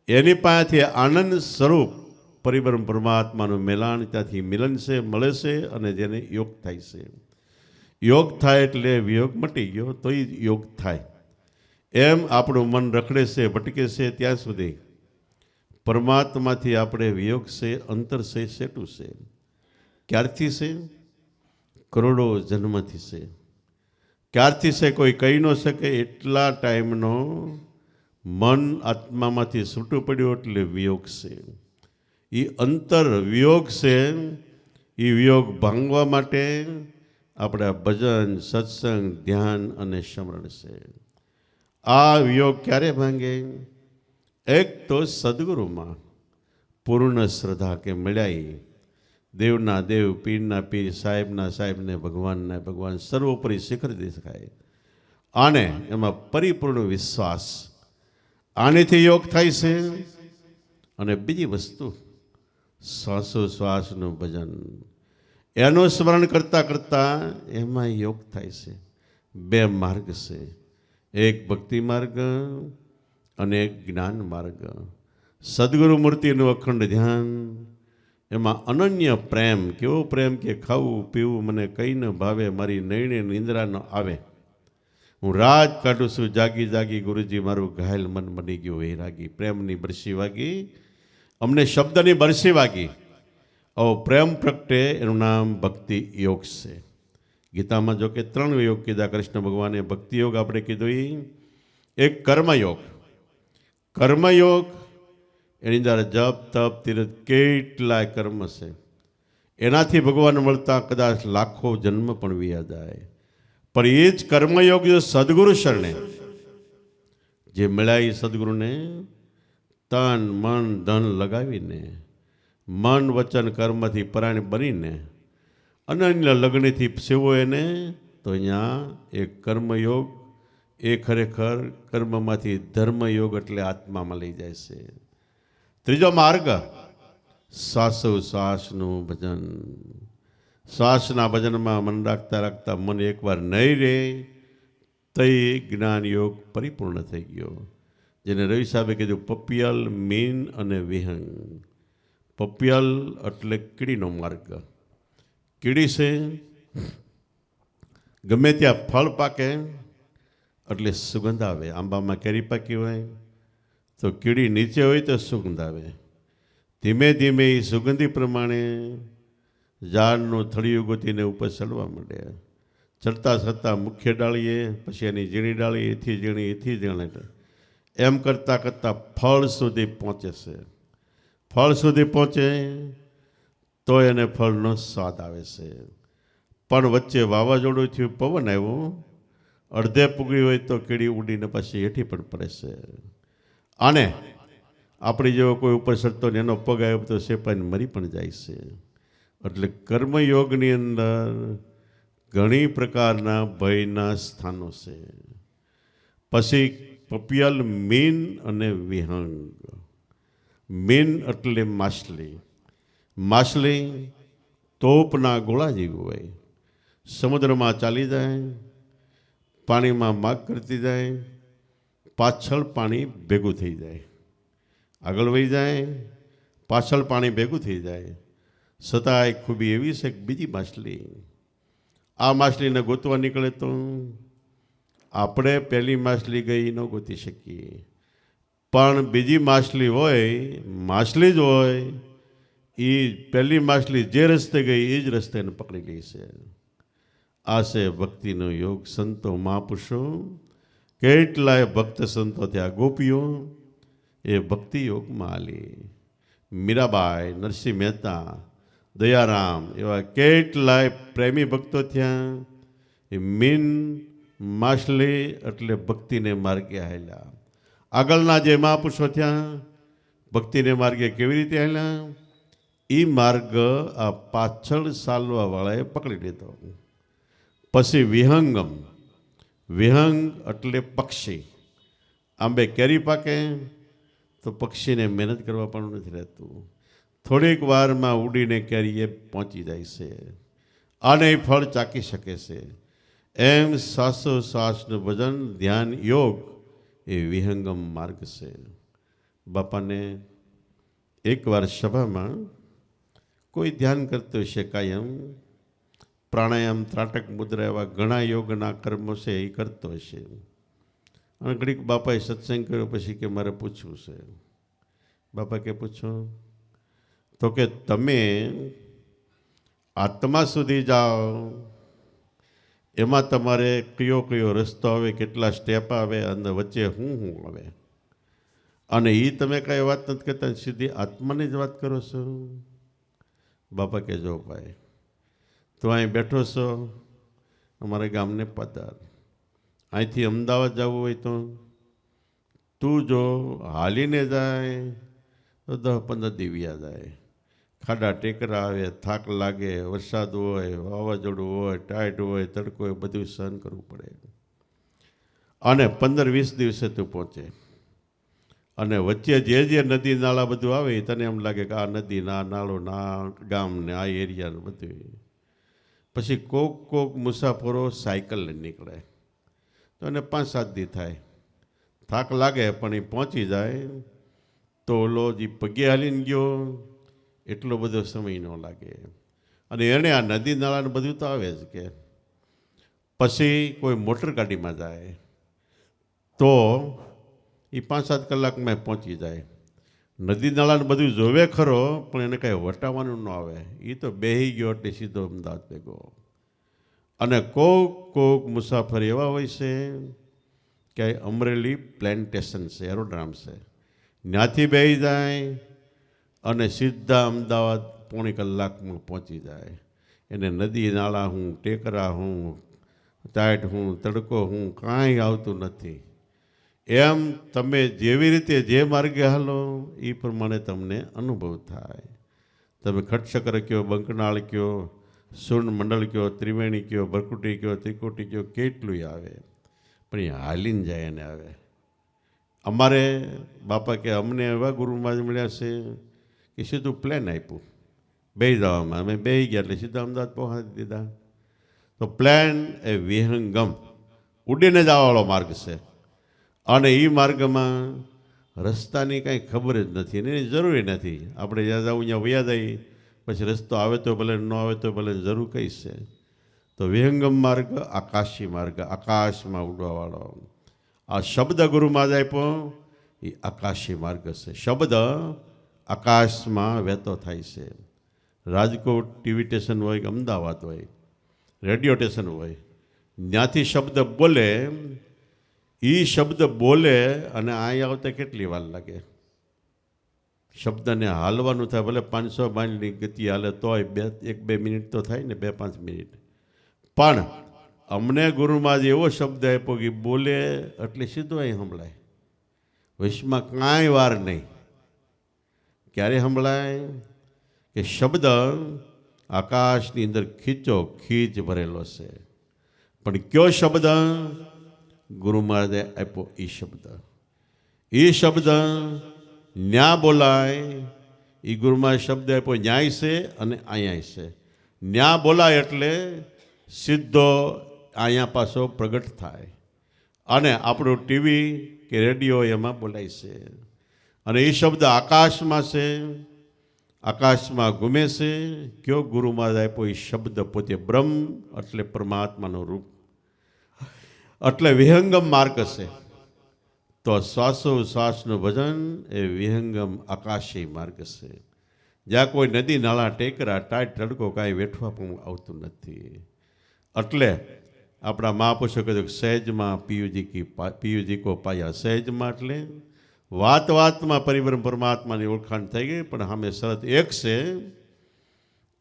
એની પાસેથી આનંદ સ્વરૂપ પરિબ્રહ્મ પરમાત્માનું મેલાણ, ત્યાંથી મિલન છે, મળે છે, અને જેને યોગ થાય છે. યોગ થાય એટલે વિયોગ મટી ગયો તો એ યોગ થાય. એમ આપણું મન રખડે છે, ભટકે છે, ત્યાં સુધી પરમાત્માથી આપણે વિયોગ છે, અંતર છે, સેટું છે. ક્યારથી છે? કરોડો જન્મથી છે. ક્યારથી છે કોઈ કહી ન શકે. એટલા ટાઈમનો મન આત્મામાંથી છૂટું પડ્યું એટલે વિયોગ છે. એ અંતર વિયોગ છે. એ વિયોગ ભાંગવા માટે આપણે ભજન, સત્સંગ, ધ્યાન અને સ્મરણ છે. આ વિયોગ ક્યારે ભાંગે? એક તો સદગુરુમાં પૂર્ણ શ્રદ્ધા કે મળ્યા, દેવના દેવ, પીરના પીર, સાહેબના સાહેબને ભગવાનના ભગવાન, સર્વોપરી શિખર દેખાય, અને એમાં પરિપૂર્ણ વિશ્વાસ. આનેથી યોગ થાય છે. અને બીજી વસ્તુ શ્વાસોશ્વાસનું ભજન, એનું સ્મરણ કરતાં કરતાં એમાં યોગ થાય છે. બે માર્ગ છે, એક ભક્તિ માર્ગ અને એક જ્ઞાન માર્ગ. સદગુરુ મૂર્તિનું અખંડ ધ્યાન, એમાં અનન્ય પ્રેમ. કેવો પ્રેમ કે ખાવું પીવું મને કંઈ ન ભાવે, મારી નૈણે નિંદ્રા ન આવે, હું રાત કાઢું છું જાગી જાગી, ગુરુજી મારું ઘાયલ મન બની ગયું વૈરાગી. પ્રેમની બરસી વાગી, અમને શબ્દની બરસી વાગી. આવો પ્રેમ પ્રગટે, એનું નામ ભક્તિ યોગ છે. ગીતામાં જો કે 3 યોગ કીધા કૃષ્ણ ભગવાને. ભક્તિ યોગ આપણે કીધું, એક કર્મયોગ. કર્મયોગ એની અંદર જપ તપ તીર્થ કેટલાય કર્મ છે. એનાથી ભગવાન મળતા કદાચ લાખો જન્મ પણ વ્યા જાય. પણ એ જ કર્મયોગ જો સદગુરુ શરણે જે મળ્યા, એ સદગુરુને તન મન ધન લગાવીને, મન વચન કર્મથી પરાયણ બનીને અનન્ય લગ્નથી સેવો એને, તો અહીંયા એ કર્મયોગ એ ખરેખર કર્મમાંથી ધર્મયોગ એટલે આત્મામાં લઈ જાય છે. ત્રીજો માર્ગ શ્વાસોશ્વાસનું ભજન. શ્વાસના ભજનમાં મન રાખતા રાખતા મન એકવાર નહીં રહે તો જ્ઞાન યોગ પરિપૂર્ણ થઈ ગયો. જેને રવિ સાહેબે કીધું પપિયલ, મીન અને વિહંગ. પપિયલ એટલે કીડીનો માર્ગ. કીડી છે, ગમે ત્યાં ફળ પાકે એટલે સુગંધ આવે. આંબામાં કેરી પાકી હોય તો કીડી નીચે હોય તો સુગંધ આવે. ધીમે ધીમે એ સુગંધી પ્રમાણે ઝાડનું થળિયું ગોતીને ઉપર ચડવા માંડે. ચડતા ચડતા મુખ્ય ડાળીએ, પછી એની ઝીણી ડાળી, એથી ઝીણી, એથી ઝીણી, એમ કરતાં કરતાં ફળ સુધી પહોંચે છે. ફળ સુધી પહોંચે તો એને ફળનો સ્વાદ આવે છે. પણ વચ્ચે વાવાઝોડું થયું, પવન આવ્યો, અડધે પૂગી હોય તો કીડી ઉડીને પાછી હેઠી પણ પડે છે. અને આપણી જેવો કોઈ ઉપર ચડતો ને એનો પગ આવ્યો તો સેપાઈને મરી પણ જાય છે. એટલે કર્મયોગની અંદર ઘણી પ્રકારના ભયના સ્થાનો છે. પછી પપિયલ, મીન અને વિહંગ. મીન એટલે માછલી. માછલી તોપના ગોળા જેવી હોય, સમુદ્રમાં ચાલી જાય, પાણીમાં માગ કરતી જાય, પાછળ પાણી ભેગું થઈ જાય, આગળ વહી જાય, પાછળ પાણી ભેગું થઈ જાય. છતાં એક ખૂબી એવી છે કે બીજી માછલી, આ માછલીને ગોતવા નીકળે તો આપણે પહેલી માછલી ગઈ ન ગોતી શકીએ, પણ બીજી માછલી હોય, માછલી જ હોય, એ પહેલી માછલી જે રસ્તે ગઈ એ જ રસ્તે એને પકડી લે છે. આ છે ભક્તિનો યોગ. સંતો મહાપુરુષો કેટલાય ભક્ત સંતો થયા, ગોપીઓ એ ભક્તિ યોગમાં આલી. મીરાબાઈ, નરસિંહ મહેતા, દયારામ એવા કેટલાય પ્રેમી ભક્તો થયા. એ મીન માછલી એટલે ભક્તિને માર્ગે હાલ્યા. આગળના જે મહાપુરુષો થયા ભક્તિને માર્ગે કેવી રીતે હાલ્યા, એ માર્ગ આ પાછળ ચાલવા વાળાએ પકડી લીધો. પછી વિહંગમ. વિહંગ એટલે પક્ષી. આંબે કેરી પાકે તો પક્ષીને મહેનત કરવા પણ નથી રહેતું, થોડીક વારમાં ઉડીને કેરીએ પહોંચી જાય છે અને ફળ ચાકી શકે છે. એમ શ્વાસોશ્વાસનું ભજન, ધ્યાન, યોગ એ વિહંગમ માર્ગ છે. બાપાને એકવાર સભામાં કોઈ ધ્યાન કરતો હશે, કાયમ પ્રાણાયામ, ત્રાટક મુદ્રા એવા ઘણા યોગના કર્મો છે એ કરતો હશે. અને ઘડીક બાપાએ સત્સંગ કર્યો પછી કે મારે પૂછવું છે. બાપા કે પૂછો? તો કે તમે આત્મા સુધી જાઓ એમાં તમારે કયો કયો રસ્તો આવે, કેટલા સ્ટેપ આવે અને વચ્ચે શું આવે, અને એ તમે કાંઈ વાત નથી કરતા, સીધી આત્માની જ વાત કરો છો. બાપા કે જો ભાઈ, તું અહીં બેઠો છો, અમારા ગામને પધાર. અહીંથી અમદાવાદ જવું હોય તો તું જો હાલીને જાય તો 10-15 દિવ્યા જાય. ખાડા ટેકરા આવે, થાક લાગે, વરસાદ હોય, વાવાઝોડું હોય, ટાઈટ હોય, તડકો હોય, બધું સહન કરવું પડે. અને 15-20 દિવસે તું પહોંચે. અને વચ્ચે જે જે નદી નાળા બધું આવે તને એમ લાગે કે આ નદી, ના નાળો, ના ગામ ને આ એરિયાનું બધું. પછી કોક મુસાફરો સાયકલ લઈને નીકળે તો એને 5-7 દી થાય, થાક લાગે, પણ એ પહોંચી જાય તો ઓલો જે પગે હાલીને ગયો એટલો બધો સમય ન લાગે. અને એને આ નદી નાળાનું બધું તો આવે જ કે. પછી કોઈ મોટર ગાડીમાં જાય તો એ 5-7 કલાકમાં પહોંચી જાય. નદી નાળાનું બધું જોવે ખરો, પણ એને કાંઈ વટાવવાનું ન આવે. એ તો બેહી ગયો એટલે સીધો અમદાવાદ ભેગો. અને કોક મુસાફર એવા હોય છે કે અમરેલી પ્લેન્ટેશન છે, એરોડ્રામ છે, ત્યાંથી બેહી જાય અને સીધા અમદાવાદ 1.5 કલાકમાં પહોંચી જાય. એને નદી નાળા હું, ટેકરા હું, ટાઈટ હું, તડકો હું, કાંઈ આવતું નથી. એમ તમે જેવી રીતે જે માર્ગે હાલો એ પ્રમાણે તમને અનુભવ થાય. તમે ખટશકર કયો, બંકનાળ કયો, સૂર્ણ મંડળ કયો, ત્રિવેણી કયો, ભરકુટી કયો, ત્રિકુટી કયો, કેટલું આવે, પણ એ હાલીને જાય એને આવે. અમારે બાપા કે અમને એવા ગુરુમાં મળ્યા છે કે સીધું પ્લેન આપ્યું બેસી જવામાં, અમે બેસી ગયા એટલે સીધા અમદાવાદ પહોંચાડી દીધા. તો પ્લેન એ વિહંગમ, ઉડીને જવાવાળો માર્ગ છે. અને એ માર્ગમાં રસ્તાની કાંઈ ખબર જ નથી, એની જરૂરી નથી. આપણે જ્યાં જવું ત્યાં વયા જઈએ, પછી રસ્તો આવે તો ભલે, ન આવે તો ભલે, જરૂર કઈ છે. તો વિહંગમ માર્ગ આકાશી માર્ગ, આકાશમાં ઉડવાવાળો. આ શબ્દ ગુરુ મહારાજ આપ્યો એ આકાશી માર્ગ છે. શબ્દ આકાશમાં વહેતો થાય છે. રાજકોટ ટીવી સ્ટેશન હોય કે અમદાવાદ હોય, રેડિયો સ્ટેશન હોય, ત્યાંથી શબ્દ બોલે, એ શબ્દ બોલે અને અહીં આવતા કેટલી વાર લાગે. શબ્દને હાલવાનું થાય, ભલે 500 માઇલની ગતિ હાલે તોય 1-2 મિનિટ તો થાય ને, 2-5 મિનિટ. પણ અમને ગુરુમાં જ એવો શબ્દ આપ્યો કે બોલે એટલે સીધો અહીં સંભળાય, વૈશમાં કાંઈ વાર નહીં. ક્યારે સંભળાય કે શબ્દ આકાશની અંદર ખીચો ખીચ ભરેલો છે, પણ કયો શબ્દ? ગુરુ મહારાજે આપ્યો એ શબ્દ. એ શબ્દ ન્યા બોલાય, એ ગુરુમાં શબ્દ આપ્યો ન્યાય છે અને અહીંયા છે. ન્યા બોલાય એટલે સીધો અહીંયા પાછો પ્રગટ થાય, અને આપણું ટીવી કે રેડિયો એમાં બોલાય છે. અને એ શબ્દ આકાશમાં છે, આકાશમાં ગુમે છે. કયો? ગુરુ મહારાજ આપ્યો એ શબ્દ પોતે બ્રહ્મ એટલે પરમાત્માનું રૂપ, એટલે વિહંગમ માર્ગ છે. તો શ્વાસોશ્વાસનું ભજન એ વિહંગમ આકાશી માર્ગ છે, જ્યાં કોઈ નદી નાળા ટેકરા ટાઈટ તડકો કાંઈ વેઠવા પણ આવતું નથી. એટલે આપણા મહાપુરુષો કીધું સહેજમાં પિયુજી કો પાયા. સહેજમાં એટલે વાત વાતમાં પરિબ્રહ્મ પરમાત્માની ઓળખાણ થઈ ગઈ, પણ સામે શરત એક છે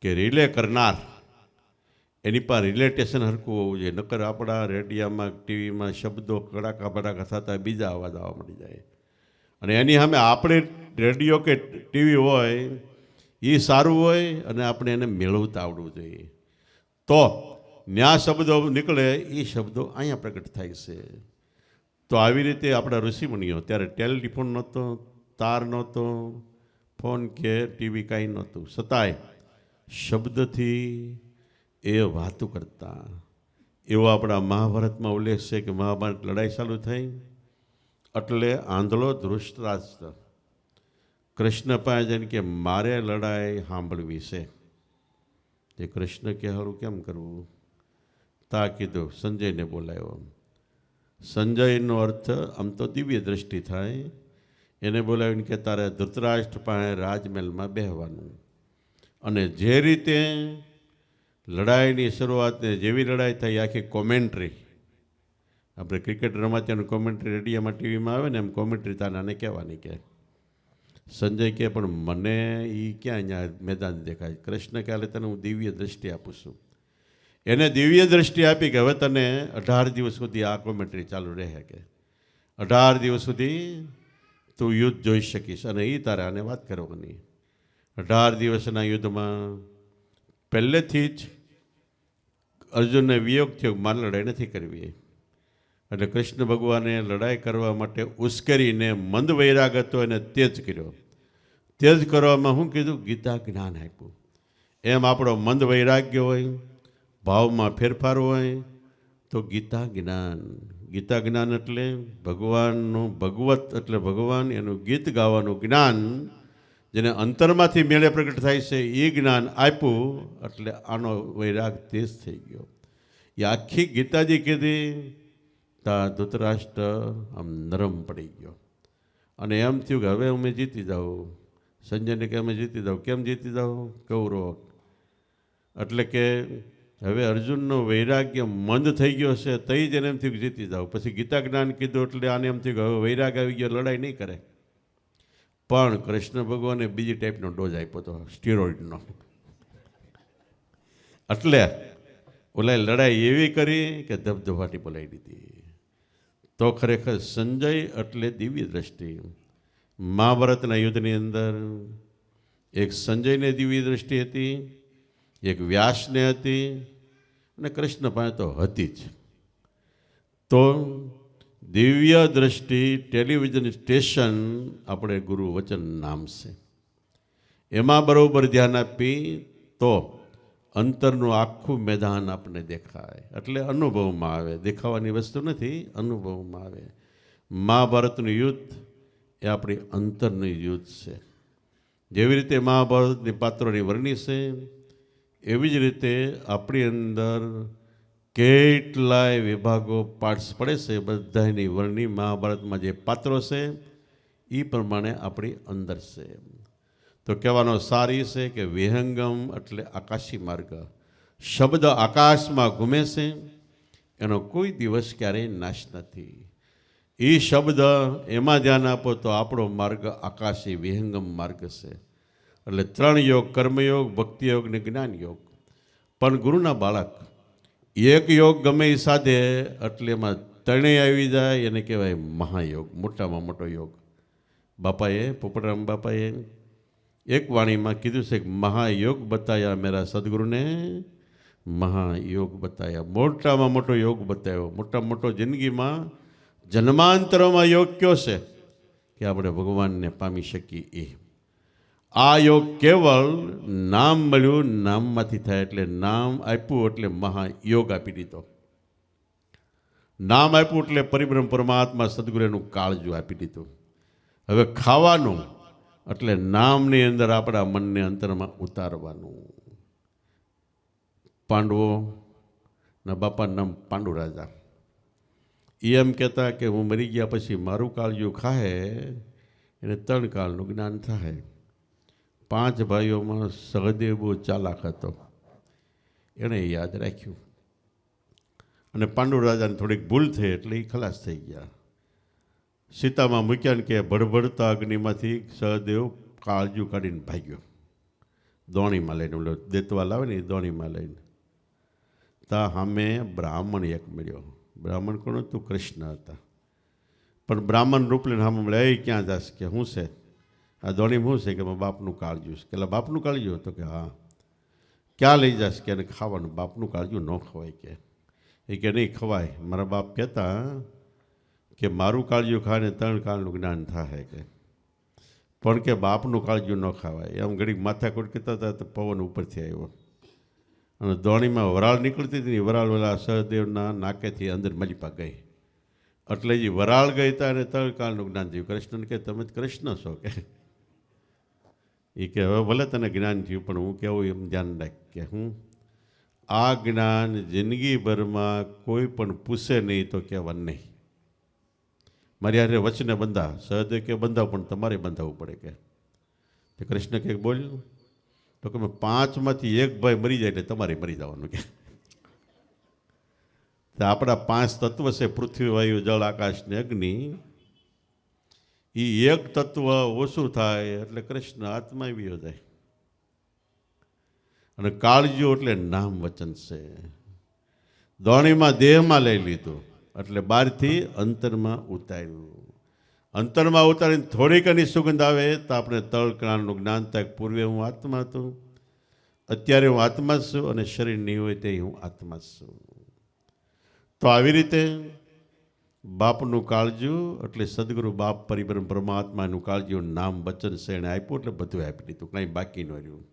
કે રિલે કરનાર એની પર રિલેટેશન હરખું હોવું જોઈએ. નકર આપણા રેડિયામાં ટીવીમાં શબ્દો કડાકા બડાકા થતા બીજા અવાજ આવવા મળી જાય. અને એની સામે આપણે રેડિયો કે ટીવી હોય એ સારું હોય, અને આપણે એને મેળવતા આવડવું જોઈએ. તો ન્યા શબ્દો નીકળે, એ શબ્દો અહીંયા પ્રગટ થાય છે. તો આવી રીતે આપણા ઋષિમુનિઓ, ત્યારે ટેલિફોન નહોતો, તાર નહોતો, ફોન કે ટીવી કાંઈ નહોતું, છતાંય શબ્દથી એ વાતો કરતા. એવો આપણા મહાભારતમાં ઉલ્લેખ છે કે મહાભારત લડાઈ ચાલુ થઈ એટલે આંધળો ધૃષ્ટરાષ્ટ્ર કૃષ્ણ પાસે જઈને કે મારે લડાઈ સાંભળવી છે. તે કૃષ્ણ કે હારું કેમ કરવું? તા કીધું સંજયને બોલાવ્યો. સંજયનો અર્થ આમ તો દિવ્ય દ્રષ્ટિ થાય. એને બોલાવીને કે તારે ધૃતરાષ્ટ્ર પાસે રાજમહેલમાં બેહવાનું, અને જે રીતે લડાઈની શરૂઆતને જેવી લડાઈ થાય આખી કોમેન્ટ્રી, આપણે ક્રિકેટ રમાત્યાનું કોમેન્ટ્રી રેડિયોમાં ટીવીમાં આવે ને એમ કોમેન્ટ્રી તાનાને કહેવાની. કે સંજય કહે પણ મને એ ક્યાં અહીંયા મેદાન દેખાય? કૃષ્ણ કહે તને હું દિવ્ય દ્રષ્ટિ આપું છું. એને દિવ્ય દ્રષ્ટિ આપી કે હવે તને 18 દિવસ સુધી આ કોમેન્ટ્રી ચાલુ રહે, કે 18 દિવસ સુધી તું યુદ્ધ જોઈ શકીશ, અને એ તારે આને વાત કરવાની. 18 દિવસના યુદ્ધમાં પહેલેથી જ અર્જુનને વિયોગ થયો, મારે લડાઈ નથી કરવી. એટલે કૃષ્ણ ભગવાને લડાઈ કરવા માટે ઉશ્કેરીને મંદ વૈરાગ હતો એને તેજ કર્યો. તેજ કરવામાં શું કીધું? ગીતા જ્ઞાન આપ્યું. એમ આપણો મંદ વૈરાગ્ય હોય, ભાવમાં ફેરફાર હોય તો ગીતા જ્ઞાન. ગીતા જ્ઞાન એટલે ભગવાનનું, ભગવત એટલે ભગવાન, એનું ગીત ગાવાનું જ્ઞાન, જેને અંતરમાંથી મેળે પ્રગટ થાય છે, એ જ્ઞાન આપ્યું. એટલે આનો વૈરાગ તેજ થઈ ગયો. એ આખી ગીતાજી કીધી તા ધૃતરાષ્ટ્ર આમ નરમ પડી ગયો, અને એમ થયું કે હવે અમે જીતી જાઉં. સંજયને કે અમે જીતી જાઉં. કેમ જીતી જાઉં? કૌરવ. એટલે કે હવે અર્જુનનો વૈરાગ્ય મંદ થઈ ગયો છે, તઈ જ એને એમ થયું કે જીતી જાઉં. પછી ગીતા જ્ઞાન કીધું એટલે આને એમ થયું કે હવે વૈરાગ આવી ગયો, લડાઈ નહીં કરે. પણ કૃષ્ણ ભગવાને બીજી ટાઈપનો ડોઝ આપ્યો હતો, સ્ટીરોઇડનો. એટલે ઓલા લડાઈ એવી કરી કે ધબધબાટી બોલાવી દીધી. તો ખરેખર સંજય એટલે દિવ્ય દ્રષ્ટિ. મહાભારતના યુદ્ધની અંદર એક સંજયને દિવ્ય દ્રષ્ટિ હતી, એક વ્યાસને હતી, અને કૃષ્ણ પાસે તો હતી જ. તો દિવ્ય દ્રષ્ટિ ટેલિવિઝન સ્ટેશન આપણે ગુરુ વચન નામ છે, એમાં બરોબર ધ્યાન આપી તો અંતરનું આખું મેદાન આપણને દેખાય. એટલે અનુભવમાં આવે, દેખાવાની વસ્તુ નથી, અનુભવમાં આવે. મહાભારતનું યુદ્ધ એ આપણી અંતરનું યુદ્ધ છે. જેવી રીતે મહાભારતની પાત્રોની વર્ણી છે, એવી જ રીતે આપણી અંદર કેટલાય વિભાગો પાર્ટ્સ પડે છે, બધાની વર્ણી મહાભારતમાં જે પાત્રો છે એ પ્રમાણે આપણી અંદર છે. તો કહેવાનો સાર એ છે કે વિહંગમ એટલે આકાશી માર્ગ. શબ્દ આકાશમાં ઘૂમે છે, એનો કોઈ દિવસ ક્યારેય નાશ નથી. એ શબ્દ એમાં ધ્યાન આપો તો આપણો માર્ગ આકાશી વિહંગમ માર્ગ છે. એટલે 3 યોગ, કર્મયોગ, ભક્તિયોગ ને જ્ઞાન યોગ. પણ ગુરુના બાળક એક યોગ ગમે એ સાધે એટલે એમાં 3 આવી જાય, એને કહેવાય મહાયોગ, મોટામાં મોટો યોગ. બાપાએ, પોપટરામ બાપાએ એક વાણીમાં કીધું છે કે મહાયોગ બતાયા મેરા સદગુરુ ને, મહાયોગ બતાયા, મોટામાં મોટો યોગ બતાવ્યો. મોટામાં મોટો જિંદગીમાં જન્માંતરોમાં યોગ કયો છે કે આપણે ભગવાનને પામી શકીએ એ. આ યોગ કેવળ નામ મળ્યું, નામમાંથી થાય. એટલે નામ આપ્યું એટલે મહાયોગ આપી દીધો. નામ આપ્યું એટલે પરિબ્રહ્મ પરમાત્મા સદગુરુનું કાળજું આપી દીધું. હવે ખાવાનું એટલે નામની અંદર આપણા મનને અંતરમાં ઉતારવાનું. પાંડવો ના બાપાનું નામ પાંડુ રાજા. એ એમ કહેતા કે હું મરી ગયા પછી મારું કાળજું ખાહે એને 3 કાળનું જ્ઞાન થાય. 5 ભાઈઓમાં સહદેવ બહુ ચાલાક હતો, એણે યાદ રાખ્યું અને પાંડુ રાજાને થોડીક ભૂલ થઈ એટલે એ ખલાસ થઈ ગયા. સીતામાં મૂક્યા ને કે ભડભડતા અગ્નિમાંથી સહદેવ કાળજું કાઢીને ભાગ્યો, દોણીમાં લઈને. ઓલો દેતવા લાવે ને એ દોણીમાં લઈને. તા સામે બ્રાહ્મણ એક મળ્યો. બ્રાહ્મણ કોણ હતું? કૃષ્ણ હતા. પણ બ્રાહ્મણ રૂપ લઈને સામે મળ્યા. એ ક્યાં જશે કે શું છે આ દોણીમાં? શું છે કે મારા બાપનું કાળજું છે. કે બાપનું કાળજું? તો કે હા. ક્યાં લઈ જશે? કે એને ખાવાનું. બાપનું કાળજું ન ખવાય કે. એ કે નહીં ખવાય. મારા બાપ કહેતા કે મારું કાળજું ખાને 3 કાળનું જ્ઞાન થાય કે, પણ કે બાપનું કાળજું ન ખાવાય. એમ ઘડીક માથાકૂટ કહેતા હતા તો પવન ઉપરથી આવ્યો અને દોણીમાં વરાળ નીકળતી હતી. વરાળ ઓલા સહદેવના નાકેથી અંદર મલીપા ગઈ. એટલે જે વરાળ ગઈ હતા અને 3 કાળનું જ્ઞાન થયું. કૃષ્ણને કે તમે કૃષ્ણ છો કે? એ કે હવે ભલે તને જ્ઞાન થયું પણ હું કેવું એમ ધ્યાન રાખ કે હું આ જ્ઞાન જિંદગીભરમાં કોઈ પણ પૂછે નહીં તો કહેવા નહીં. મારી હારે વચને બંધા. સહદેવ કે બંધાવ પણ તમારે બંધાવવું પડે કે. કૃષ્ણ કે બોલ તો કે 5માંથી 1 ભાઈ મરી જાય એટલે તમારે મરી જવાનું કે. આપણા 5 તત્વ છે, પૃથ્વી, વાયુ, જળ, આકાશ ને અગ્નિ. એ એક તત્વ ઓછું થાય એટલે કૃષ્ણ આત્મા આવ્યો જાય. અને કાળજું એટલે નામ વચન છે. દોણીમાં દેહમાં લઈ લીધું એટલે બહારથી અંતરમાં ઉતાર્યું. અંતરમાં ઉતારીને થોડીક એની સુગંધ આવે તો આપણે તળ કાળનું જ્ઞાન થાય. પૂર્વે હું આત્મા હતો, અત્યારે હું આત્મા જ છું અને શરીર નહીં હોય તે હું આત્મા જ છું. તો આવી રીતે બાપનું કાળજું એટલે સદગુરુ બાપ પરિબ્રહ્મ પરમાત્માનું કાળજું નામ વચન છે એને આપ્યું એટલે બધું આપી દીધું, કંઈ બાકી ન રહ્યું.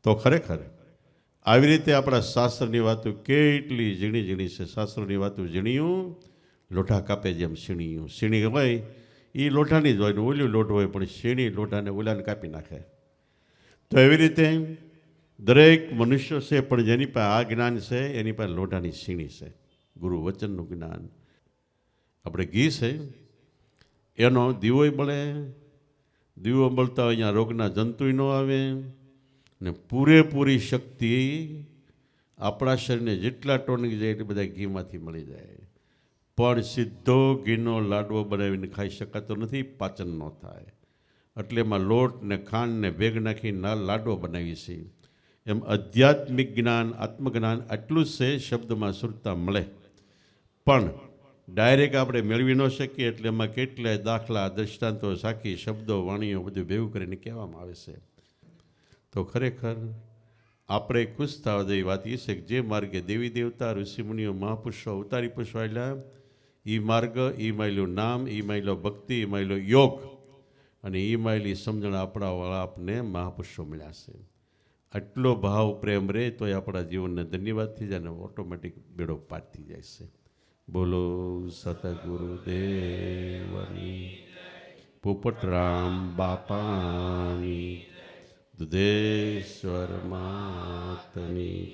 તો ખરેખર આવી રીતે આપણા શાસ્ત્રની વાતો કેટલી ઝીણી ઝીણી છે. શાસ્ત્રોની વાતો ઝીણિયું લોઢા કાપે જેમ સીણીયું. સીણી હોય એ લોઢાની જ હોય ને ઓલું લોઢ હોય પણ સીણી લોઢાને ઓલાને કાપી નાખે. તો એવી રીતે દરેક મનુષ્ય છે પણ જેની પાસે આ જ્ઞાન છે એની પાસે લોઢાની સીણી છે, ગુરુ વચનનું જ્ઞાન. આપણે ઘી છે એનો દીવોય બળે. દીવો બળતા અહીંયા રોગના જંતુય ન આવે ને પૂરેપૂરી શક્તિ આપણા શરીરને જેટલા ટોનિક જાય એટલે બધા ઘીમાંથી મળી જાય. પણ સીધો ઘીનો લાડવો બનાવીને ખાઈ શકાતો નથી, પાચન ન થાય. એટલે એમાં લોટ ને ખાંડ ને ભેગ નાખીને લાડવો બનાવી છે. એમ આધ્યાત્મિક જ્ઞાન, આત્મજ્ઞાન આટલું જ છે, શબ્દમાં સુરતા મળે પણ ડાયરેક્ટ આપણે મેળવી ન શકીએ. એટલે એમાં કેટલાય દાખલા, દ્રષ્ટાંતો, સાખી શબ્દો, વાણીઓ બધું ભેગું કરીને કહેવામાં આવે છે. તો ખરેખર આપણે ખુશ થવા જેવી વાત એ છે કે જે માર્ગે દેવી દેવતા, ઋષિમુનિઓ, મહાપુરુષો અવતારી પુરુષો આવેલા, એ માર્ગ, એ માયલું નામ, એ માયલો ભક્તિ, એ માયલો યોગ અને એ માયલી સમજણ આપણાવાળા આપને મહાપુરુષો મળ્યા છે. આટલો ભાવ પ્રેમ રહે તો એ આપણા જીવનને ધન્યવાદ થઈ જાય અને ઓટોમેટિક બેડો પાર થઈ જાય છે. બોલો સતગુરુદેવની, પોપટરામ બાપાની, દુધેશ્વર માતની,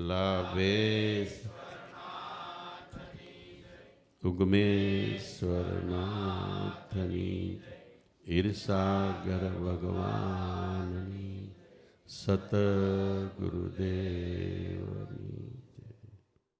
લાવેશ ઉગમેશ્વર નાથની, ઈર્ષાગર ભગવાનની, સતગુરુદેવની.